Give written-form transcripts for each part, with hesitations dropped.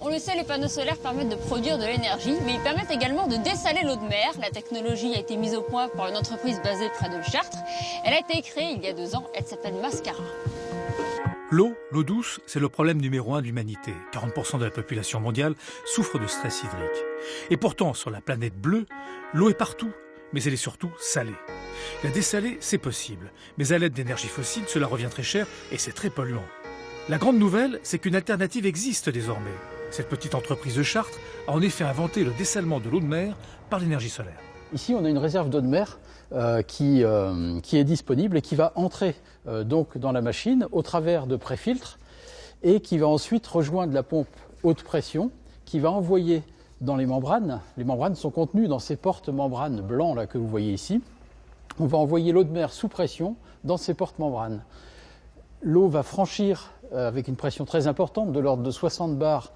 On le sait, les panneaux solaires permettent de produire de l'énergie, mais ils permettent également de dessaler l'eau de mer. La technologie a été mise au point par une entreprise basée près de Chartres. Elle a été créée il y a 2 ans, elle s'appelle Mascara. L'eau douce, c'est le problème numéro 1 de l'humanité. 40% de la population mondiale souffre de stress hydrique. Et pourtant, sur la planète bleue, l'eau est partout, mais elle est surtout salée. La dessaler, c'est possible, mais à l'aide d'énergie fossile, cela revient très cher et c'est très polluant. La grande nouvelle, c'est qu'une alternative existe désormais. Cette petite entreprise de Chartres a en effet inventé le dessalement de l'eau de mer par l'énergie solaire. Ici, on a une réserve d'eau de mer qui est disponible et qui va entrer donc dans la machine au travers de préfiltres et qui va ensuite rejoindre la pompe haute pression qui va envoyer dans les membranes. Les membranes sont contenues dans ces porte-membranes blancs là, que vous voyez ici. On va envoyer l'eau de mer sous pression dans ces porte-membranes. L'eau va franchir avec une pression très importante, de l'ordre de 60 bars,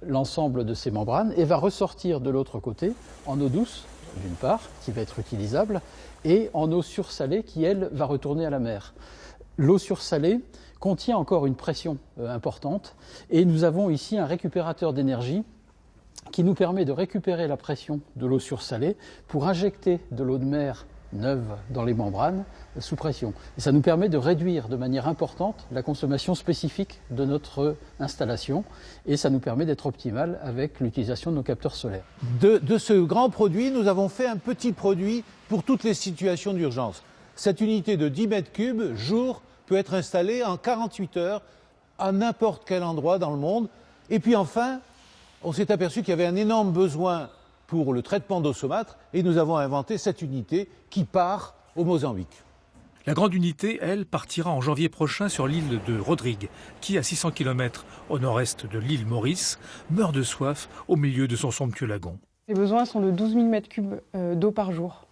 l'ensemble de ces membranes et va ressortir de l'autre côté en eau douce, d'une part, qui va être utilisable, et en eau sursalée qui, elle, va retourner à la mer. L'eau sursalée contient encore une pression importante et nous avons ici un récupérateur d'énergie qui nous permet de récupérer la pression de l'eau sursalée pour injecter de l'eau de mer neuve dans les membranes sous pression. Et ça nous permet de réduire de manière importante la consommation spécifique de notre installation et ça nous permet d'être optimal avec l'utilisation de nos capteurs solaires. De ce grand produit, nous avons fait un petit produit pour toutes les situations d'urgence. Cette unité de 10 mètres cubes jour peut être installée en 48 heures à n'importe quel endroit dans le monde. Et puis enfin, on s'est aperçu qu'il y avait un énorme besoin pour le traitement d'eau saumâtre et nous avons inventé cette unité qui part au Mozambique. La grande unité, elle, partira en janvier prochain sur l'île de Rodrigue, qui, à 600 km au nord-est de l'île Maurice, meurt de soif au milieu de son somptueux lagon. Les besoins sont de 12 000 m3 d'eau par jour.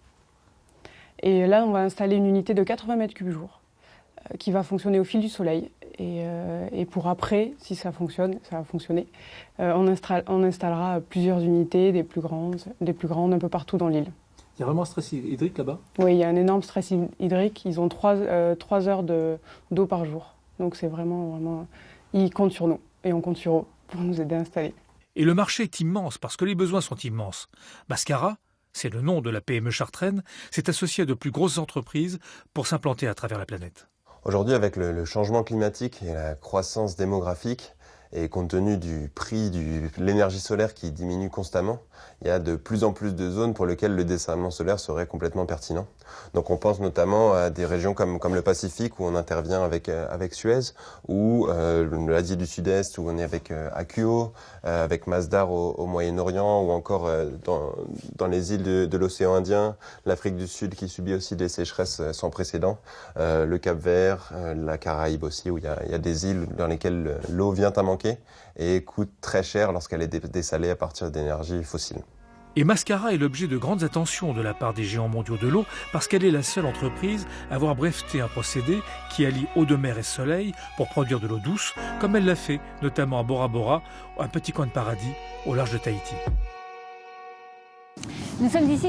Et là, on va installer une unité de 80 m3 jour qui va fonctionner au fil du soleil. Et pour après, si ça fonctionne, ça va fonctionner, on installera plusieurs unités, des plus grandes un peu partout dans l'île. Il y a vraiment un stress hydrique là-bas ? Oui, il y a un énorme stress hydrique. Ils ont 3 heures d'eau par jour. Donc c'est vraiment... Ils comptent sur nous et on compte sur eux pour nous aider à installer. Et le marché est immense parce que les besoins sont immenses. Mascara, c'est le nom de la PME chartraine, s'est associé à de plus grosses entreprises pour s'implanter à travers la planète. Aujourd'hui, avec le changement climatique et la croissance démographique, et compte tenu du prix de l'énergie solaire qui diminue constamment, il y a de plus en plus de zones pour lesquelles le dessalement solaire serait complètement pertinent. Donc on pense notamment à des régions comme le Pacifique où on intervient avec Suez, ou l'Asie du Sud-Est où on est avec Akuo, avec Masdar au Moyen-Orient, ou encore dans les îles de l'océan Indien, l'Afrique du Sud qui subit aussi des sécheresses sans précédent, le Cap-Vert, la Caraïbe aussi où il y a des îles dans lesquelles l'eau vient à manquer et coûte très cher lorsqu'elle est dessalée à partir d'énergie fossile. Et Mascara est l'objet de grandes attentions de la part des géants mondiaux de l'eau parce qu'elle est la seule entreprise à avoir breveté un procédé qui allie eau de mer et soleil pour produire de l'eau douce, comme elle l'a fait notamment à Bora Bora, un petit coin de paradis au large de Tahiti. Nous sommes ici